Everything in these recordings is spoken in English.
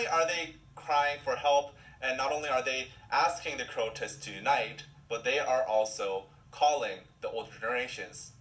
are they crying for help, and not only are they asking the protests to unite, but they are also calling the older generations.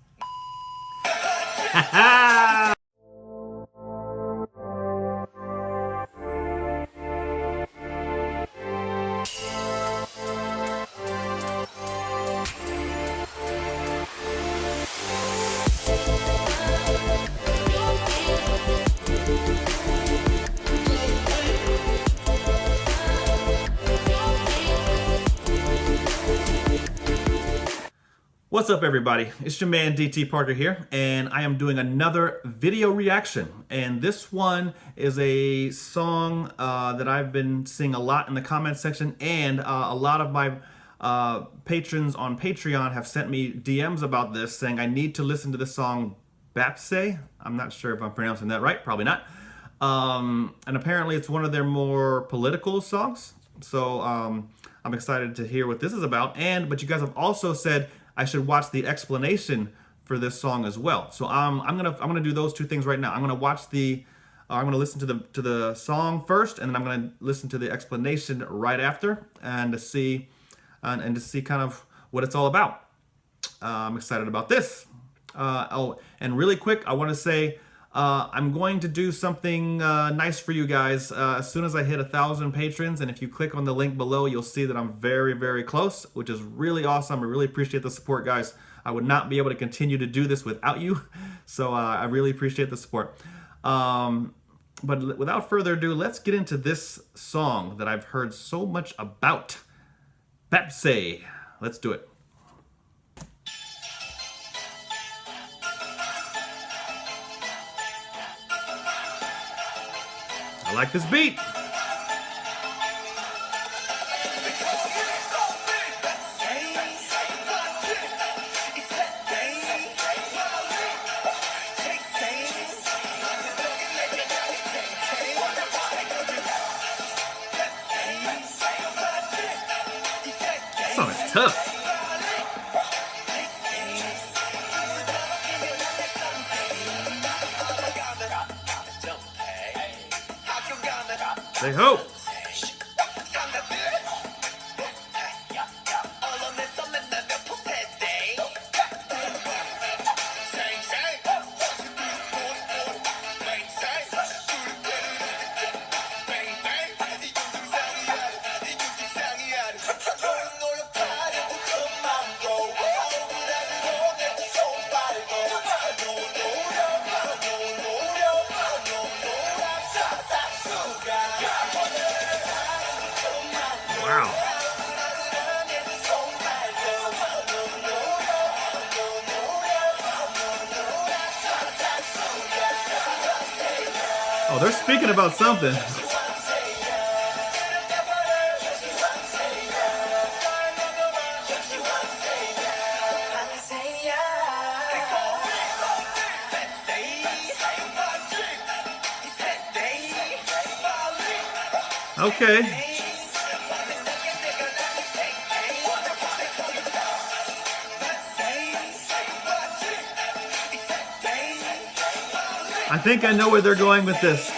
What's up, everybody? It's your man DT Parker here, and I am doing another video reaction. And this one is a song that I've been seeing a lot in the comment section, and a lot of my patrons on Patreon have sent me DMs about this, saying I need to listen to this song, Baepsae. I'm not sure if I'm pronouncing that right, probably not. And apparently it's one of their more political songs, so I'm excited to hear what this is about. But you guys have also said I should watch the explanation for this song as well. So I'm gonna do those two things right now. I'm gonna watch I'm gonna listen to the song first, and then I'm gonna listen to the explanation right after, and to see kind of what it's all about. I'm excited about this. Oh, and really quick, I want to say I'm going to do something nice for you guys as soon as I hit 1,000 patrons. And if you click on the link below, you'll see that I'm very, very close, which is really awesome. I really appreciate the support, guys. I would not be able to continue to do this without you. So I really appreciate the support. But without further ado, let's get into this song that I've heard so much about. Baepsae. Let's do it. I like this beat. This song is tough. Say ho! Wow. Oh, they're speaking about something. Okay. I think I know where they're going with this.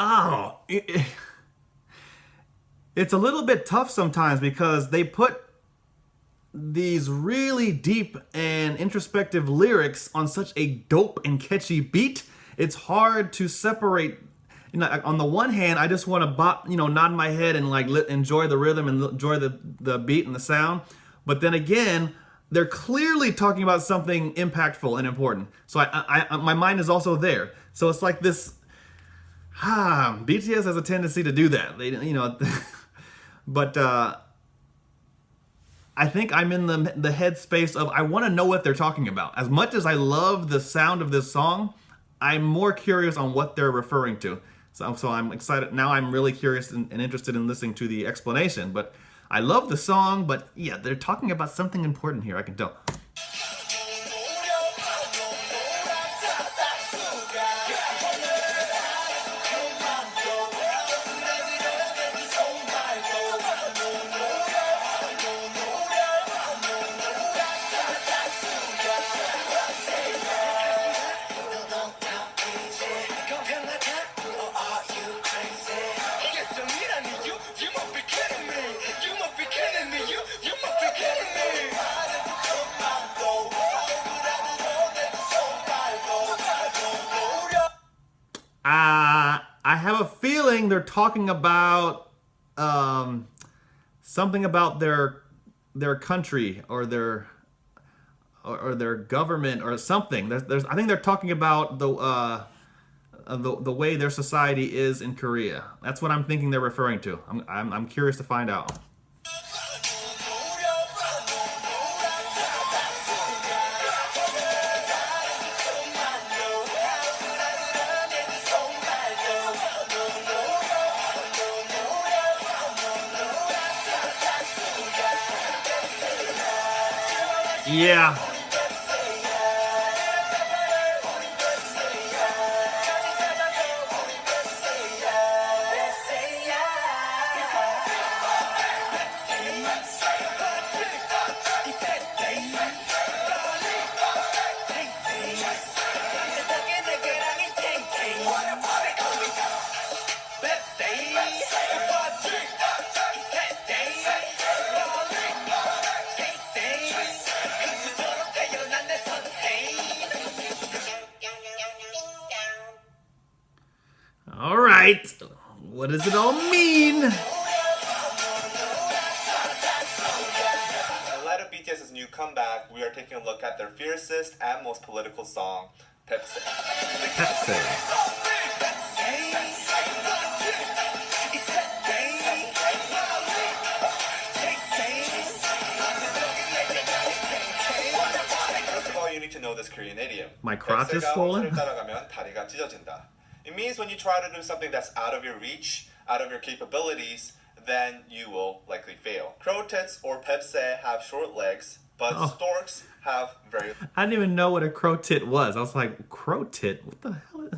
Oh, it's a little bit tough sometimes because they put these really deep and introspective lyrics on such a dope and catchy beat. It's hard to separate. You know, on the one hand, I just want to bop, nod my head and like enjoy the rhythm and enjoy the beat and the sound. But then again, they're clearly talking about something impactful and important. So my mind is also there. So it's like this. BTS has a tendency to do that. But I think I'm in the headspace of I want to know what they're talking about. As much as I love the sound of this song, I'm more curious on what they're referring to. So I'm excited. Now I'm really curious and interested in listening to the explanation. But I love the song, but yeah, they're talking about something important here, I can tell. I have a feeling they're talking about something about their country or their government or something. I think they're talking about the way their society is in Korea. That's what I'm thinking they're referring to. I'm curious to find out. Yeah. All right. What does it all mean? In light of BTS's new comeback, we are taking a look at their fiercest and most political song, Baepsae. Baepsae. First of all, you need to know this Korean idiom. My crotch is 뱁새가 swollen? 하늘을 따라가면 다리가 찢어진다. It means when you try to do something that's out of your reach, out of your capabilities, then you will likely fail. Crow tits or Baepsae have short legs, but storks have very I didn't even know what a crow tit was. I was like, crow tit? What the hell is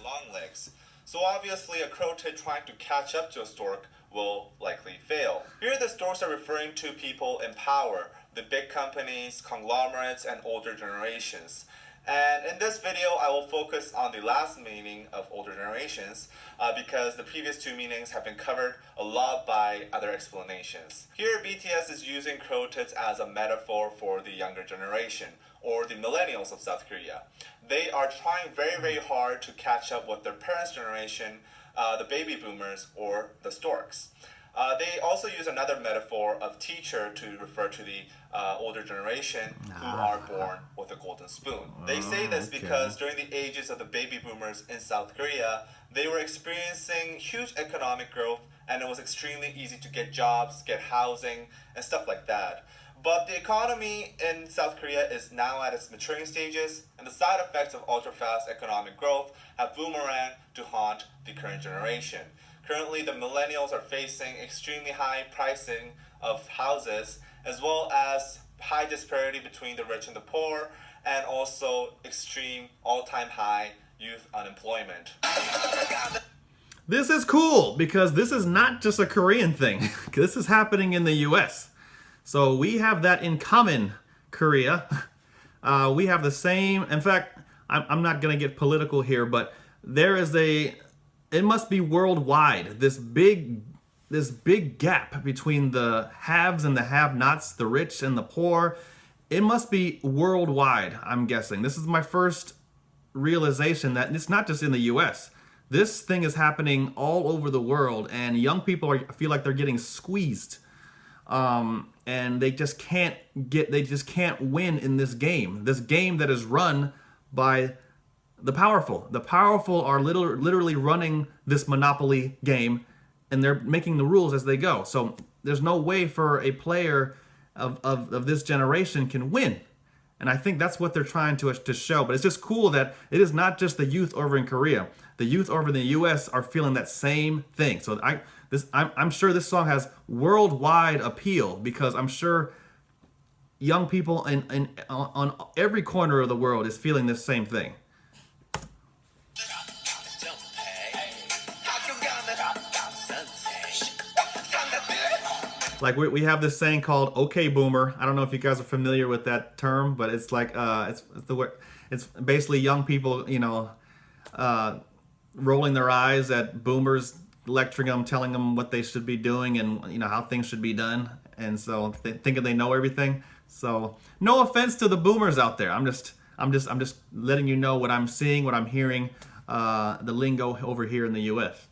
long legs. So obviously a crow tit trying to catch up to a stork will likely fail. Here the storks are referring to people in power, the big companies, conglomerates, and older generations. And in this video, I will focus on the last meaning of older generations because the previous two meanings have been covered a lot by other explanations. Here, BTS is using crow tits as a metaphor for the younger generation, or the millennials of South Korea. They are trying very, very hard to catch up with their parents' generation, the baby boomers, or the storks. They also use another metaphor of teacher to refer to the older generation who are born with a golden spoon. They say this because during the ages of the baby boomers in South Korea, they were experiencing huge economic growth and it was extremely easy to get jobs, get housing, and stuff like that. But the economy in South Korea is now at its maturing stages, and the side effects of ultra-fast economic growth have boomeranged to haunt the current generation. Currently, the millennials are facing extremely high pricing of houses, as well as high disparity between the rich and the poor, and also extreme all-time high youth unemployment. This is cool because this is not just a Korean thing. This is happening in the US. So we have that in common, Korea. We have the same, in fact, I'm not going to get political here, but there is it must be worldwide, this big gap between the haves and the have-nots, the rich and the poor. It must be worldwide, I'm guessing. This is my first realization that it's not just in the US. This thing is happening all over the world, and young people feel like they're getting squeezed. And they just can't win in this game that is run by the powerful. The powerful are literally running this monopoly game, and they're making the rules as they go. So there's no way for a player of this generation can win. And I think that's what they're trying to show. But it's just cool that it is not just the youth over in Korea. The youth over in the U.S. are feeling that same thing. So I'm sure this song has worldwide appeal because I'm sure young people on every corner of the world is feeling this same thing. Like we have this saying called "Okay, Boomer." I don't know if you guys are familiar with that term, but it's like it's the word. It's basically young people, rolling their eyes at boomers, lecturing them, telling them what they should be doing, and how things should be done, and so thinking they know everything. So no offense to the boomers out there. I'm just letting you know what I'm seeing, what I'm hearing, the lingo over here in the U.S.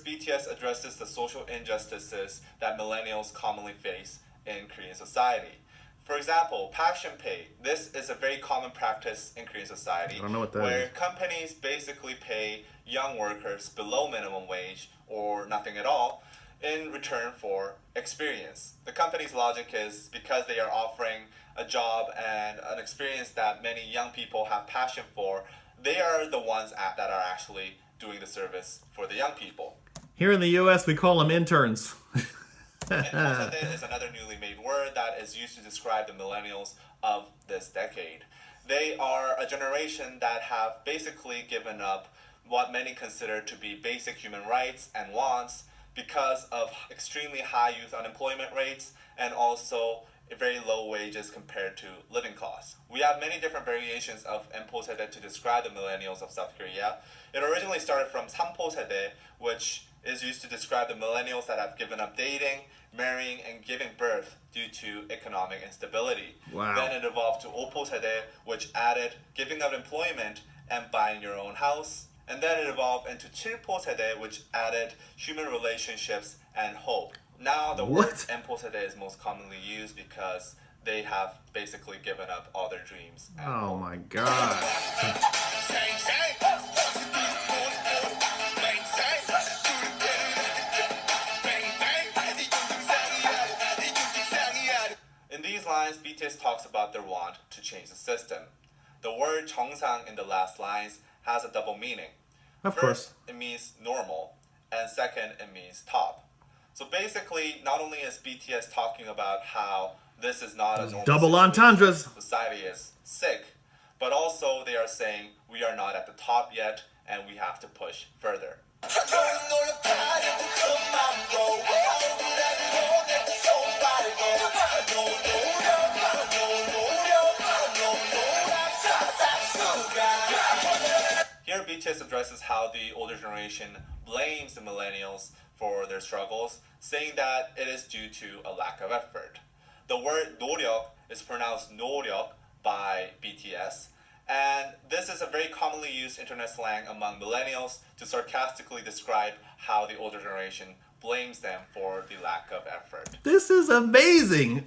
BTS addresses the social injustices that millennials commonly face in Korean society. For example, passion pay. This is a very common practice in Korean society. I don't know what that where is. Companies basically pay young workers below minimum wage or nothing at all in return for experience. The company's logic is because they are offering a job and an experience that many young people have passion for, they are the ones that are actually doing the service for the young people. Here in the U.S., we call them interns. Impulsade is another newly made word that is used to describe the millennials of this decade. They are a generation that have basically given up what many consider to be basic human rights and wants because of extremely high youth unemployment rates and also very low wages compared to living costs. We have many different variations of Impulsade to describe the millennials of South Korea. It originally started from Sampulsade, which is used to describe the millennials that have given up dating, marrying, and giving birth due to economic instability. Wow. Then it evolved to Opulsade, which added giving up employment and buying your own house. And then it evolved into Chilpulsade, which added human relationships and hope. Now the word Impulsade is most commonly used because they have basically given up all their dreams. Oh my God. In these lines, BTS talks about their want to change the system. The word 정상 in the last lines has a double meaning. Of First, course. it means normal, and second, it means top. So basically, not only is BTS talking about how this is not a normal Double situation, entendres. society is sick, but also they are saying we are not at the top yet, and we have to push further. Here, BTS addresses how the older generation blames the millennials for their struggles, saying that it is due to a lack of effort. The word 노력 is pronounced 노력 by BTS, and this is a very commonly used internet slang among millennials to sarcastically describe how the older generation blames them for the lack of effort. This is amazing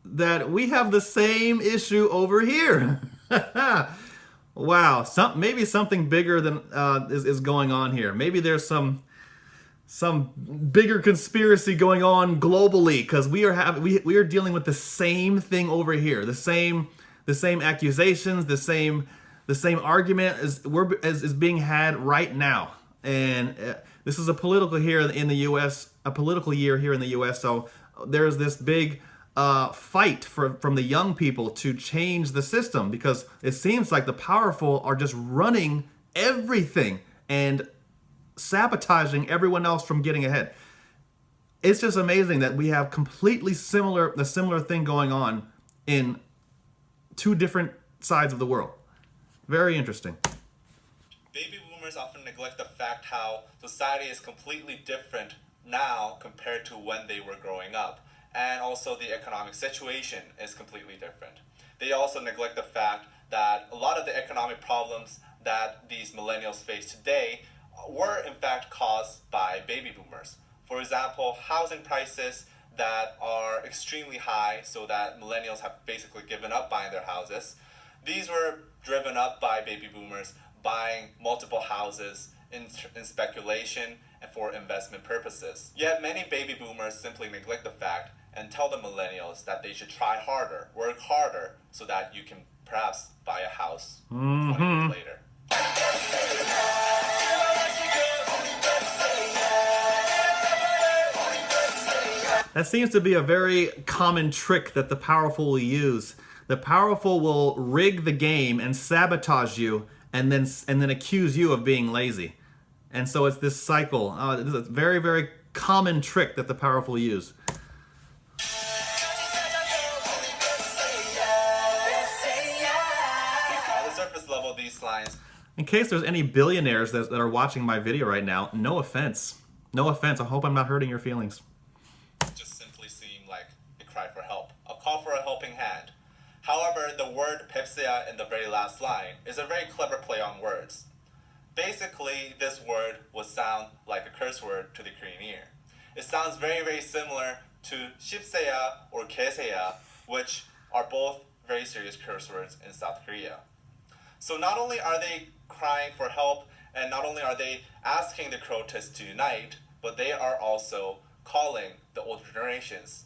that we have the same issue over here. Wow, maybe something bigger than is going on here. Maybe there's some bigger conspiracy going on globally because we are dealing with the same thing over here. The same accusations, the same argument is being had right now. And this is a political here in the U.S. a political year here in the U.S. So there's this big fight from the young people to change the system because it seems like the powerful are just running everything and sabotaging everyone else from getting ahead. It's just amazing that we have completely similar thing going on in two different sides of the world. Very interesting. Baby boomers often neglect the fact how society is completely different now compared to when they were growing up. And also the economic situation is completely different. They also neglect the fact that a lot of the economic problems that these millennials face today were in fact caused by baby boomers. For example, housing prices that are extremely high so that millennials have basically given up buying their houses. These were driven up by baby boomers buying multiple houses in speculation and for investment purposes. Yet many baby boomers simply neglect the fact and tell the millennials that they should try harder, work harder, so that you can perhaps buy a house 20 years later. That seems to be a very common trick that the powerful will use. The powerful will rig the game and sabotage you and then accuse you of being lazy. And so it's this cycle. This is a very, very common trick that the powerful use. At the surface level, these lines... In case there's any billionaires that are watching my video right now, no offense. No offense. I hope I'm not hurting your feelings. just simply seem like a cry for help, a call for a helping hand. However, the word Baepsae in the very last line is a very clever play on words. Basically, this word would sound like a curse word to the Korean ear. It sounds very, very similar to shipseya or keseya, which are both very serious curse words in South Korea. So not only are they crying for help, and not only are they asking the protests to unite, but they are also calling the older generations.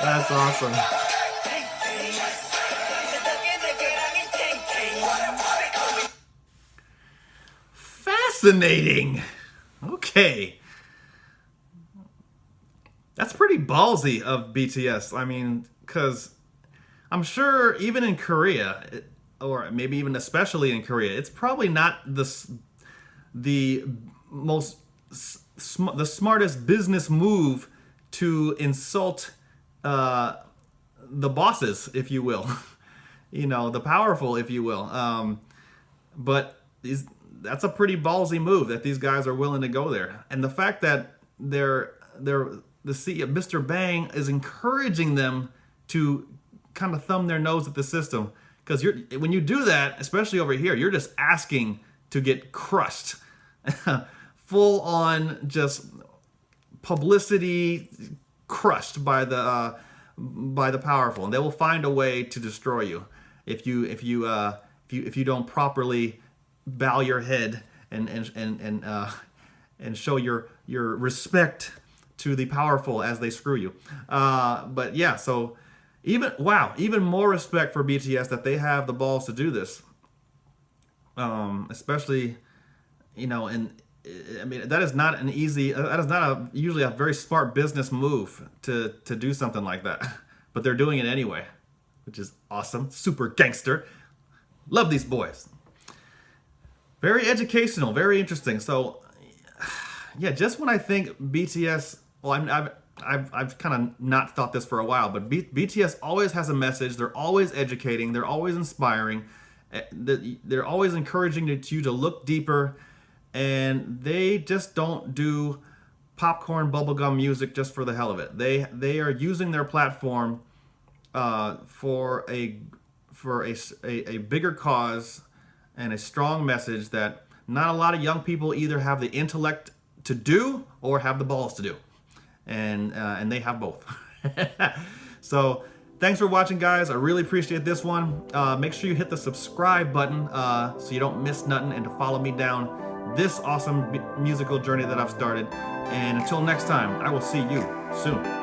That's awesome. Fascinating. Okay. That's pretty ballsy of BTS. I mean, because I'm sure even in Korea, or maybe even especially in Korea, it's probably not the smartest business move to insult the bosses, if you will. You know, the powerful, if you will. But that's a pretty ballsy move that these guys are willing to go there. And the fact that the CEO, Mr. Bang, is encouraging them to kind of thumb their nose at the system. Because when you do that, especially over here, you're just asking to get crushed. Full on just publicity crushed by the powerful, and they will find a way to destroy you if you don't properly bow your head and show your respect to the powerful as they screw you. But yeah, so even more respect for BTS that they have the balls to do this. Especially, you know, and I mean, that is not usually a very smart business move to do something like that. But they're doing it anyway, which is awesome. Super gangster. Love these boys. Very educational, very interesting. So, yeah, just when I think BTS, well, I've kind of not thought this for a while, but BTS always has a message. They're always educating. They're always inspiring. They're always encouraging you to look deeper, and they just don't do popcorn bubblegum music just for the hell of it. They are using their platform for a bigger cause and a strong message that not a lot of young people either have the intellect to do or have the balls to do, and they have both. So thanks for watching, guys. I really appreciate this one. Make sure you hit the subscribe button so you don't miss nothing, and to follow me down this awesome musical journey that I've started. And until next time, I will see you soon.